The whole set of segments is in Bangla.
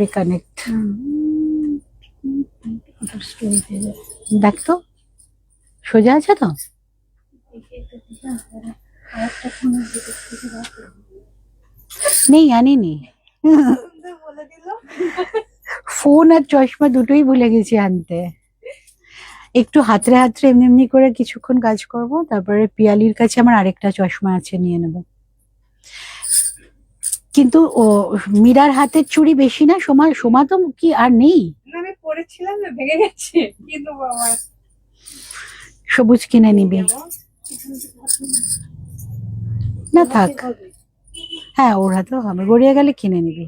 রিকানেক্ট দেখ তো, সোজা আছে তো? নেই, আনিনি। ফোন আর চশমা দুটোই ভুলে গেছি আনতে। একটু হাতড়ে হাতড়ে এমনি এমনি করে কিছুক্ষণ কাজ করব, তারপরে পিয়ালির কাছে আমার আরেকটা চশমা আছে, নিয়ে নেব। কিন্তু ও মীরার হাতের চুড়ি বেশি না, সোমা সোমা তো কি আর নেই? আমি পড়েছিলাম না, ভেঙে গেছে কিন্তু বাবা। সবুজ কিনে নিবি না? থাক, হ্যাঁ ওর হাতেও হবে, গড়িয়ে গেলে কিনে নিবি।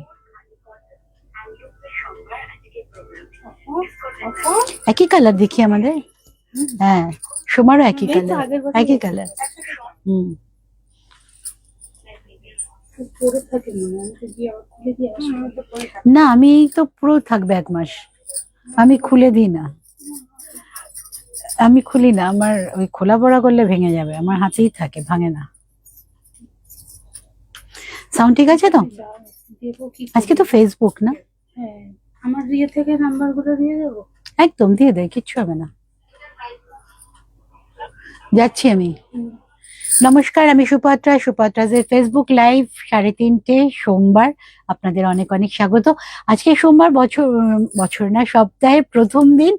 একই কালার দেখি আমাদের। হ্যাঁ, সোমারও একই কালার, একই কালার। হুম, না আমি তো পুরো থাকবে 1 মাস। আমি খুলে দিই না, আমি খুলি না, আমার ওই খোলা পড়া করলে ভেঙে যাবে, আমার হাতেই থাকে, ভাঙে না। সাউন্ড ঠিক আছে তো? আজকে তো ফেসবুক না? আমার দিয়ে থেকে নাম্বার গুলো দিয়ে দেবো। একদম দিয়ে দে, কিচ্ছু হবে না। যাচ্ছি আমি। নমস্কার, আমি সুপাত্রা, সুপাত্রাজের ফেসবুক লাইভ 3:30 সোমবার। আপনাদের অনেক অনেক স্বাগত। আজকে সোমবার, বছর না, সপ্তাহের প্রথম দিন।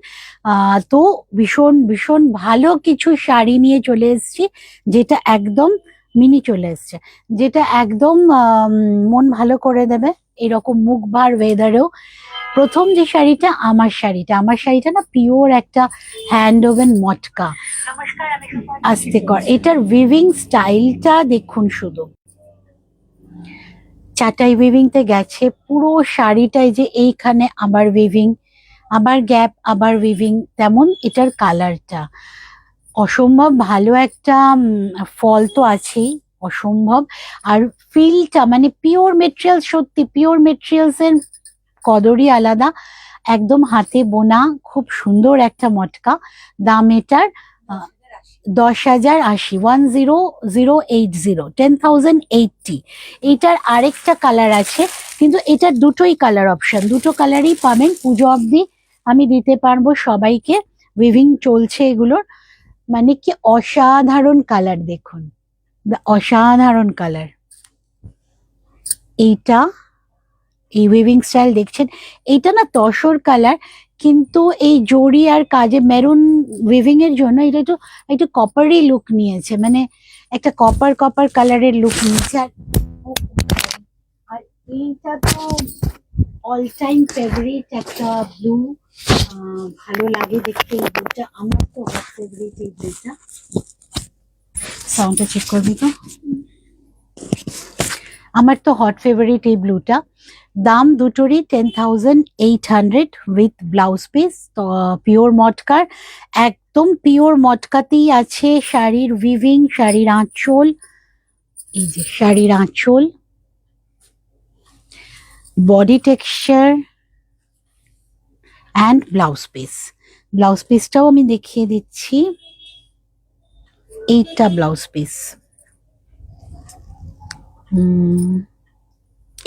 তো ভীষণ ভীষণ ভালো কিছু শাড়ি নিয়ে চলে এসেছি, যেটা একদম মিনি চলে এসছে, যেটা একদম মন ভালো করে দেবে এরকম মুখ ভার ওয়েদারেও। প্রথম যে শাড়িটা, আমার শাড়িটা না পিওর একটা হ্যান্ড ওভেন মটকা। আস্তে কর, এটার উইভিং স্টাইলটা দেখুন শুধু, চাটাই উইভিং তে গেছে পুরো শাড়িটায়, যে এইখানে আবার উইভিং, আবার গ্যাপ, আবার উইভিং, তেমন এটার কালারটা অসম্ভব ভালো একটা ফল তো আছেই, অসম্ভব। আর ফিলটা মানে পিওর মেটেরিয়াল, সত্যি পিওর মেটেরিয়ালস এর কদরই আলাদা, একদম হাতে বোনা, খুব সুন্দর একটা মটকা। দাম এটার 10,080, 10,080, 10,080। এটার আরেকটা কালার আছে, কিন্তু এটার দুটোই কালার অপশন, দুটো কালারই পাবেন। পুজো অবধি আমি দিতে পারবো সবাইকে, উইভিং চলছে এগুলোর, মানে কি অসাধারণ কালার দেখুন, অসাধারণ কালার। এইটা, এই উইভিং স্টাইল দেখছেন, এইটা না তসর কালার, কিন্তু এই জড়ি আর কাজে মেরুন উইভিং এর জন্য এটা একটু একটু কপারি লুক নিয়েছে, মানে একটা কপার কপার কালারের লুক নিয়েছে। আর এইটা তো অল টাইম ফেভারিট একটা ব্লু, ভালো লাগে দেখতে এই ব্লুটা, আমার তো হট ফেভারিট এই ব্লুটা। সাউন্ডটা চেক করবি তো? আমার তো হট ফেভারিট এই ব্লুটা। দাম দুটোরই 10,800 উইথ ব্লাউজ পিস, তো পিওর মটকার, একদম পিওর মটকাতেই আছে শাড়ির উইভিং, শাড়ির আঁচল, এই যে শাড়ির আঁচল, body texture and blouse piece. Blouse পিসটাও আমি দেখিয়ে দিচ্ছি, এইটা ব্লাউজ পিস,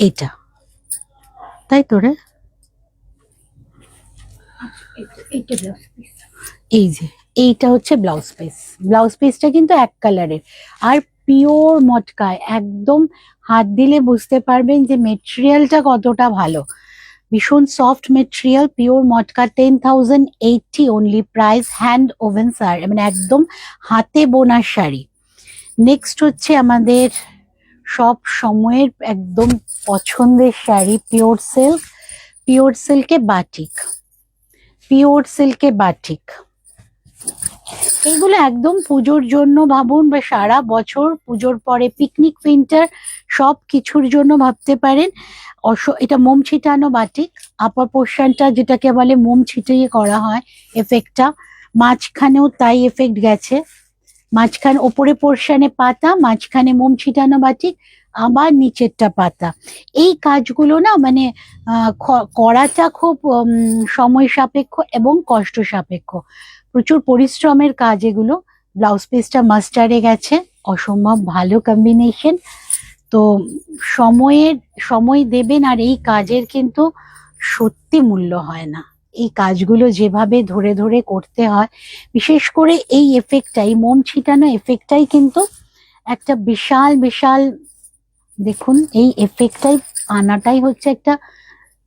এইটা, তাই তো রে, এই যে এইটা হচ্ছে ব্লাউজ পিস। ব্লাউজ পিসটা কিন্তু এক কালারের, আর পিওর মটকায়, একদম হাত দিলে বুঝতে পারবেন যে মেটেরিয়ালটা কতটা ভালো, ভীষণ soft material, pure matka. 10,080 only price, hand woven sari, মানে একদম হাতে বোনা শাড়ি। নেক্সট হচ্ছে আমাদের সব সময়ের একদম পছন্দের শাড়ি, পিওর সিল্ক, পিওর সিল্কে বাটিক, পিওর সিল্কে বাটিক। এইগুলো একদম পুজোর জন্য ভাবুন, বা সারা বছর পুজোর পরে পিকনিক উইন্টার সব কিছুর জন্য ভাবতে পারেন। এটা মোম ছিটানো বাটিক, আপার পোর্শনটা যেটাকে বলে মোম ছিটিয়ে করা হয় এফেক্টটা, মাঝখানেও তাই এফেক্ট গেছে, মাঝখানে ওপরে পোর্শনে পাতা, মাঝখানে মোম ছিটানো বাটিক, আবার নিচেরটা পাতা। এই কাজগুলো না মানে করাটা খুব সময় সাপেক্ষ এবং কষ্ট সাপেক্ষ, প্রচুর পরিশ্রমের কাজ এগুলো। ব্লাউজ পিসটা মাস্টারে গেছে, অসম্ভব ভালো কম্বিনেশন। তো সময় দেবেন, আর এই কাজের কিন্তু সত্যি মূল্য হয় না। এই কাজগুলো যেভাবে ধরে ধরে করতে হয়, বিশেষ করে এই এফেক্টটাই, মোম ছিটানো এফেক্টটাই কিন্তু একটা বিশাল বিশাল, দেখুন এই এফেক্টটাই আনাটাই হচ্ছে একটা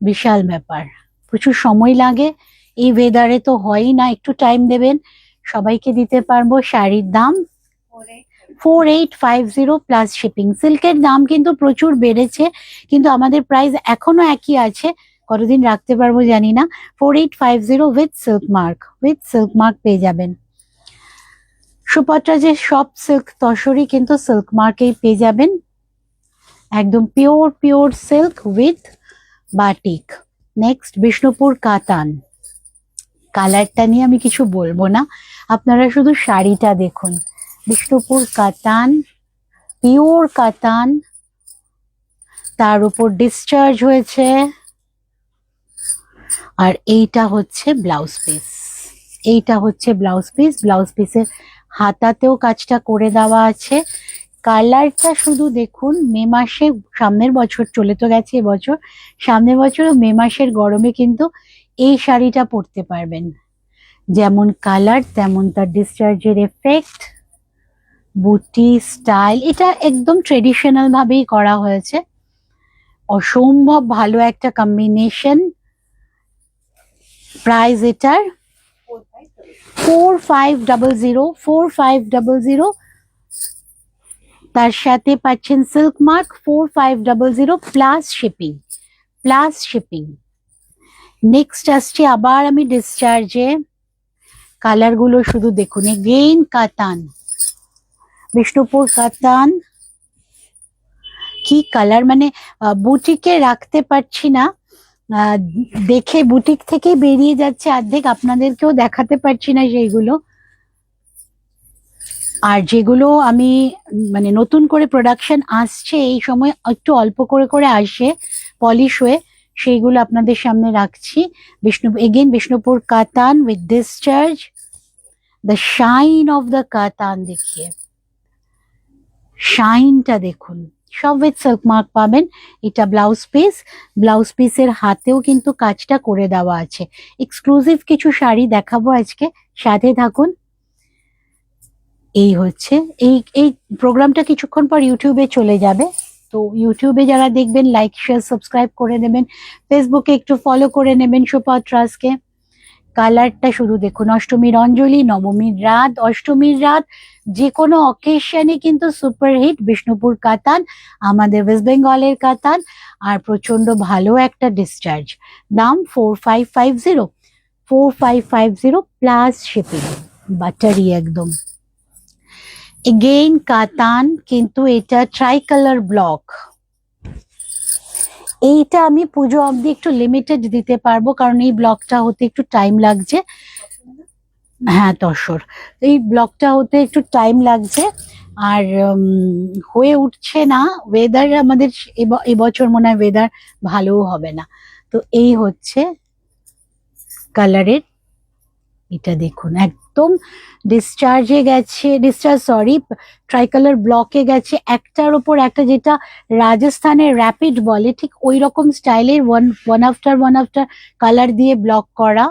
বিশাল ব্যাপার। প্রচুর সময় লাগে, এই ওয়েদারে তো হয়ই না, একটু টাইম দেবেন, সবাইকে দিতে পারবো। শাড়ির দাম 4850 প্লাস শিপিং। সিল্কের দাম কিন্তু প্রচুর বেড়েছে, কিন্তু আমাদের প্রাইস এখনো একই আছে, কতদিন রাখতে পারবো জানি না। 4850 উইথ সিল্ক মার্ক পেয়ে যাবেন। সুপাত্রা যে সব সিল্ক তসরই কিন্তু সিল্ক মার্কেই পেয়ে যাবেন, একদম pure pure silk with batik. Next Bishnupur কাতান। কালারটা নিয়ে আমি কিছু বলবো না, আপনারা শুধু শাড়িটা দেখুন। বিষ্ণুপুর কাতান, পিওর কাতান, তার উপর ডিসচার্জ হয়েছে। আর এইটা হচ্ছে ব্লাউজ পিস, এইটা হচ্ছে ব্লাউজ পিস। ব্লাউজ পিসের হাতাতেও কাজটা করে দেওয়া আছে। কালারটা শুধু দেখুন, মে মাসে, সামনের বছর চলে তো গেছে এবছর, সামনের বছর মে মাসের গরমে কিন্তু এই শাড়িটা পরতে পারবেন। যেমন কালার তেমন তার ডিসচার্জের এফেক্ট, বুটি স্টাইল, এটা একদম ট্রেডিশনাল ভাবেই করা হয়েছে। অসম্ভব ভালো একটা কম্বিনেশন। প্রাইস এটার 4500। তার সাথে পাচ্ছেন silk mark 4500 plus shipping, plus shipping. Next আসছে আবার আমি ডিসচার্জে, কালার গুলো শুধু দেখুন। এগেইন কাতান, বিষ্ণুপুর কাতান, কি কালার, মানে বুটিকে রাখতে পারছি না, দেখে বুটিক থেকে বেরিয়ে যাচ্ছে অর্ধেক, আপনাদেরকেও দেখাতে পারছি না সেইগুলো। আর যেগুলো আমি মানে নতুন করে প্রোডাকশন আসছে এই সময়, একটু অল্প করে করে আসে পলিশ হয়ে, সেইগুলো আপনাদের সামনে রাখছি। বিষ্ণুপুর কাতান with discharge, the shine of the কাতান, দেখিয়ে শাইনটা দেখুন। সব উইথ সিল্ক মার্ক পাবেন। এটা ব্লাউজ পিস, ব্লাউজ পিসের হাতেও কিন্তু কাজটা করে দেওয়া আছে। এক্সক্লুসিভ কিছু শাড়ি দেখাবো আজকে, সাথে থাকুন। এই হচ্ছে এই এই প্রোগ্রামটা কিছুক্ষণ পর ইউটিউবে চলে যাবে, তো ইউটিউবে যারা দেখবেন লাইক শেয়ার সাবস্ক্রাইব করে নেবেন, ফেসবুকে একটু ফলো করে নেবেন সুপাত্রাসকে। কালারটা শুধু দেখুন, অষ্টমীর অঞ্জলি, নবমীর রাত, অষ্টমীর রাত, যে কোনো অকেশনে কিন্তু সুপারহিট বিষ্ণুপুর কাতান, আমাদের ওয়েস্ট বেঙ্গলের কাতান। আর প্রচন্ড ভালো একটা ডিসচার্জ। দাম 4550 প্লাস শিপিং, বাটারি একদম। এগেইন কাতান, কিন্তু এটা ট্রাই কালার ব্লক। এইটা আমি পুজো অবধি একটু লিমিটেড দিতে পারবো, কারণ এই ব্লকটা হতে একটু টাইম লাগছে। হ্যাঁ তসর, এই ব্লকটা হতে একটু টাইম লাগছে, আর হয়ে উঠছে না। ওয়েদার আমাদের এবছর মনে হয় ওয়েদার ভালোও হবে না। তো এই হচ্ছে কালারের, এটা দেখুন একদম ডিসচার্জে গেছে, ট্রাইকালার ব্লকে গেছে, একটার ওপর একটা, যেটা রাজস্থানের র্যাপিড বলে ঠিক ওই রকম স্টাইলের ওয়ান আফটার কালার দিয়ে ব্লক করা।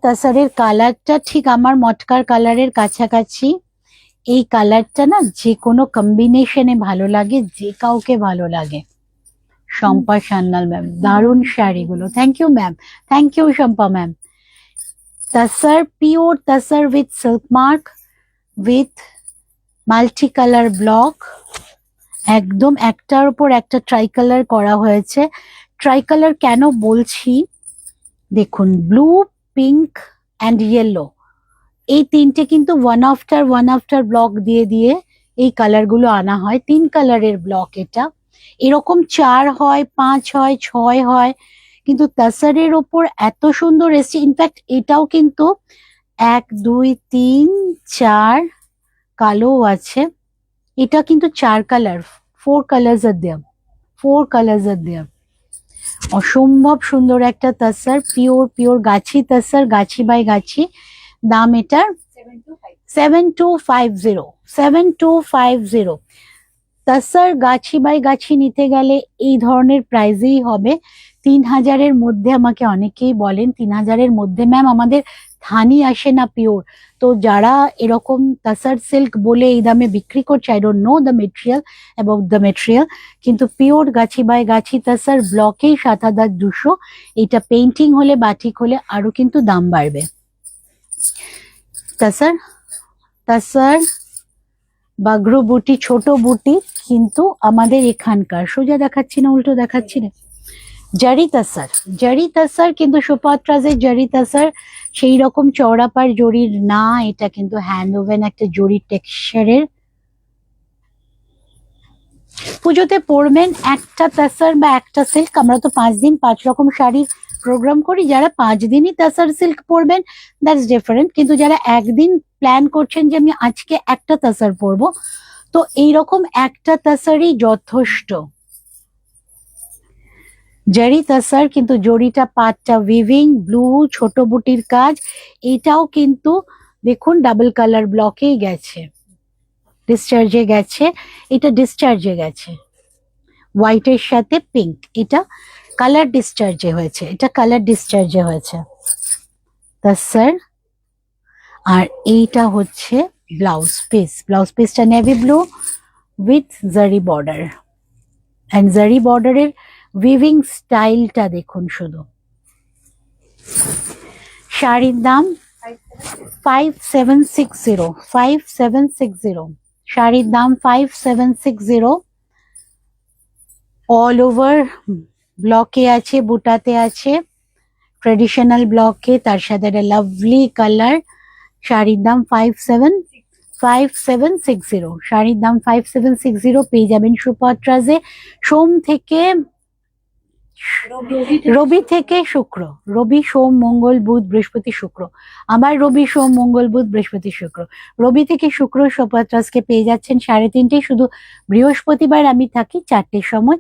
তাসারের কালারটা ঠিক আমার মটকার কালারের কাছাকাছি। এই কালারটা না যে কোনো কম্বিনেশনে ভালো লাগে, যে কাউকে ভালো লাগে। শম্পা সান্যাল ম্যাম, দারুণ শাড়িগুলো, thank you ma'am, thank you Shampa ma'am. Tussar, pure tussar with silk mark with multi colour block, একদম একটার উপর একটা ট্রাই কালার করা হয়েছে। ট্রাই কালার কেন বলছি দেখুন, ব্লু, পিঙ্ক অ্যান্ড ইয়েলো, এই তিনটে কিন্তু ওয়ান আফটার ব্লক দিয়ে দিয়ে এই কালারগুলো আনা হয়। 3 কালারের ব্লক এটা, এরকম 4 হয়, 5 হয়, 6 হয়, কিন্তু তাসারের ওপর এত সুন্দর এসছে। ইনফ্যাক্ট এটাও কিন্তু 1 2 3 4 কালো আছে, এটা কিন্তু 4 কালার, 4 কালার্স আর দেয়ার, 4 কালার্স আর দেয়ার। অসম্ভব সুন্দর একটা তাসার, পিওর গাছি তাসার, গাছি বাই গাছি। দাম এটার 7250। তাসার গাছি বাই গাছি নিতে গেলে এই ধরনের প্রাইজেই হবে। 3000-এর মধ্যে আমাকে অনেকেই বলেন 3000-এর মধ্যে ম্যাম আমাদের থানই আসে না পিওর। তো যারা এরকম তাসার সিল্ক বলে এই দামে বিক্রি করছে, I don't know the material about the material, কিন্তু পিওর গাছি বাই গাছি তাসার ব্লকেই 7200। এটা পেন্টিং হলে বাটিক হলে আরো কিন্তু দাম বাড়বে। তাসার তাসার বাগরু বুটি, ছোট বুটি কিন্তু আমাদের এখানকার, সোজা দেখাচ্ছি না উল্টো দেখাচ্ছি না, জারি তাসার। জারি তাসার কিন্তু সুপাত্রাজের জারি তাসার সেই রকম চওড়াপার জরির না, এটা কিন্তু হ্যান্ড ওভেন একটা জরি টেক্সচারের। পুজোতে পরবেন একটা তাসার বা একটা সিল্ক। আমরা তো 5 দিন 5 রকম শাড়ির প্রোগ্রাম করি, যারা 5 দিনই তাসার সিল্ক পরবেন দ্যাটস ডিফারেন্ট, কিন্তু যারা একদিন প্ল্যান করছেন যে আমি আজকে একটা তাসার পরবো, তো এইরকম একটা তাসারই যথেষ্ট। জারি তাসার কিন্তু জরিটা পাটটা উইভিং ব্লু, ছোট বুটির কাজ। এটাও কিন্তু দেখুন ডাবল কালার ব্লকেই গেছে, ডিসচার্জে গেছে, এটা ডিসচার্জে গেছে হোয়াইটের সাথে পিঙ্ক, এটা কালার ডিসচার্জে হয়েছে, এটা কালার ডিসচার্জে হয়েছে তাসার। আর এইটা হচ্ছে ব্লাউজ পিস, ব্লাউজ পিসটা নেভি ব্লু উইথ জারি বর্ডার, এন্ড জারি বর্ডারের উইভিং স্টাইলটা দেখুন শুধু। শাড়ির দাম 5760, 5760, শাড়ির দাম 5760। অল ওভার ব্লকে আছে, বুটাতে আছে, ট্রেডিশনাল ব্লকে, তার সাথে একটা লাভলি কালার। শাড়ির দাম 5760, শাড়ির দাম 5760। পেয়ে যাবেন সুপাত্রাজে সোম থেকে রবি থেকে শুক্র, রবি সোম মঙ্গল বুধ বৃহস্পতি শুক্র, আবার রবি সোম মঙ্গল বুধ বৃহস্পতি শুক্র, রবি থেকে শুক্র সুপাত্রাজকে পেয়ে যাচ্ছেন 3:30। শুধু বৃহস্পতিবার আমি থাকি 4টের সময়,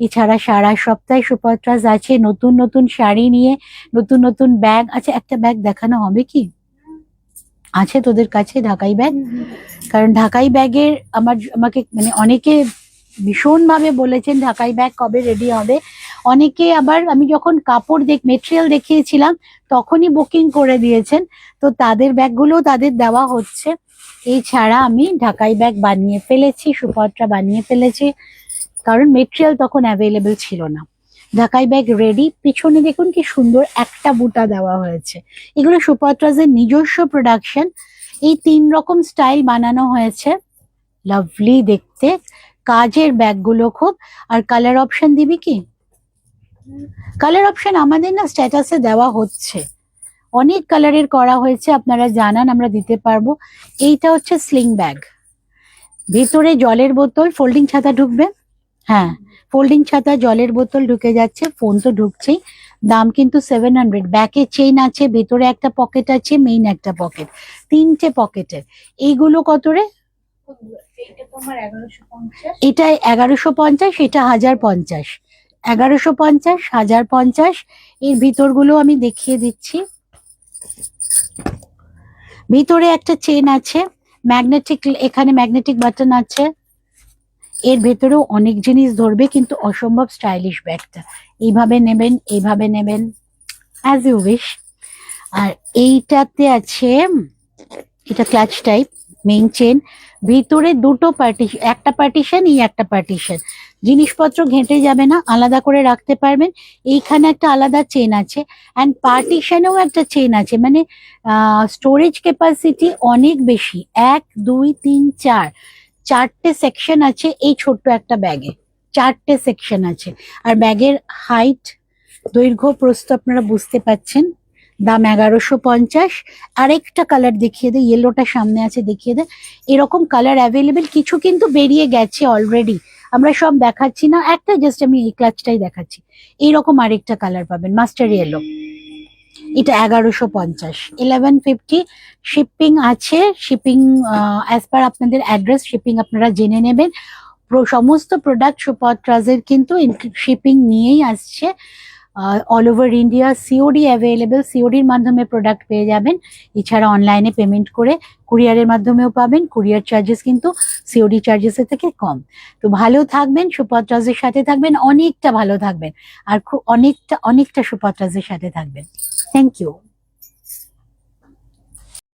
এছাড়া সারা সপ্তাহে সুপাত্রাজ আছে নতুন নতুন শাড়ি নিয়ে, নতুন নতুন ব্যাগ আছে। একটা ব্যাগ দেখানো হবে কি? আছে তোদের কাছে ঢাকাই ব্যাগ? কারণ ঢাকাই ব্যাগের আমাকে মানে অনেকে ভীষণ ভাবে বলেছেন ঢাকাই ব্যাগ কবে রেডি হবে। অনেকে আবার আমি যখন কাপড় মেটেরিয়াল দেখিয়েছিলাম তখনই বুকিং করে দিয়েছেন, তো তাদের ব্যাগগুলো তাদের দেওয়া হচ্ছে। এছাড়া আমি ঢাকাই ব্যাগ বানিয়ে ফেলেছি, সুপাত্রা বানিয়ে ফেলেছি, কারণ মেটেরিয়াল তখন অ্যাভেলেবেল ছিল না। ঢাকাই ব্যাগ রেডি, পিছনে দেখুন কি সুন্দর একটা বুটা দেওয়া হয়েছে। এগুলো সুপাত্রাজের নিজস্ব প্রোডাকশন। এই 3 রকম স্টাইল বানানো হয়েছে, লাভলি দেখতে কাজের ব্যাগগুলো খুব। আর কালার অপশন দিবি কি? কালার অপশন আমাদের না স্ট্যাটাসে দেওয়া হচ্ছে, অনেক কালারের করা হয়েছে, আপনারা জানান আমরা দিতে পারবো। এইটা হচ্ছে স্লিং ব্যাগ, ভেতরে জলের বোতল, ফোল্ডিং ছাতা ঢুকবে, হ্যাঁ ফোল্ডিং ছাতা, জলের বোতল ঢুকে যাচ্ছে, ফোন তো ঢুকছেই। দাম কিন্তু 700। ব্যাকে চেইন আছে, ভেতরে একটা পকেট আছে, মেইন একটা পকেট, 3টে পকেটের। এইগুলো কত রে? এটা 1150, এটা 1050, 1150, 1050। এর ভিতরগুলো আমি দেখিয়ে দিচ্ছি। ভিতরে একটা চেন আছে, ম্যাগনেটিক, এখানে ম্যাগনেটিক বাটন আছে। এর ভেতরেও অনেক জিনিস ধরবে, কিন্তু অসম্ভব স্টাইলিশ ব্যাগটা। এইভাবে নেবেন, এইভাবে নেবেন, অ্যাজ ইউ উইশ। আর এইটাতে আছে, এটা ক্লাচ টাইপ, মেইন চেন, ভিতরে দুটো পার্টিশন, একটা পার্টিশন, এই একটা পার্টিশন, জিনিসপত্র ঘেঁটে যাবে না, আলাদা করে রাখতে পারবেন। এইখানে একটা আলাদা চেন আছে, অ্যান্ড পার্টিশনেও একটা চেন আছে, মানে স্টোরেজ ক্যাপাসিটি অনেক বেশি। 1 2 3 4, 4টে সেকশন আছে এই ছোট্ট একটা ব্যাগে, 4টে সেকশন আছে। আর ব্যাগের হাইট, দৈর্ঘ্য, প্রস্থ আপনারা বুঝতে পাচ্ছেন। দাম 1150। আরেকটা কালার দেখিয়ে দে, ইয়েলোটা সামনে আছে, দেখিয়ে দে। এরকম কালার অ্যাভেলেবেল, কিছু কিন্তু বেরিয়ে গেছে অলরেডি, আমরা সব দেখাচ্ছি না, একটা জাস্ট আমি এই ক্লাচটাই দেখাচ্ছি। এইরকম আরেকটা কালার পাবেন, মাস্টার ইয়েলো, এটা 1150, 1150। শিপিং আছে, শিপিং অ্যাজ পার আপনাদের অ্যাড্রেস শিপিং আপনারা জেনে নেবেন। সমস্ত প্রোডাক্ট সুপাত্রাজের কিন্তু শিপিং নিয়েই আসছে। All over India COD available, সিওডির মাধ্যমে প্রোডাক্ট পেয়ে যাবেন। এছাড়া অনলাইনে পেমেন্ট করে কুরিয়ারের মাধ্যমেও পাবেন। কুরিয়ার চার্জেস কিন্তু সিওডি চার্জেসের থেকে কম। তো ভালো থাকবেন, সুপাত্রাজের সাথে থাকবেন, অনেকটা ভালো থাকবেন, আর খুব অনেকটা সুপাত্রাজের সাথে থাকবেন। Thank you.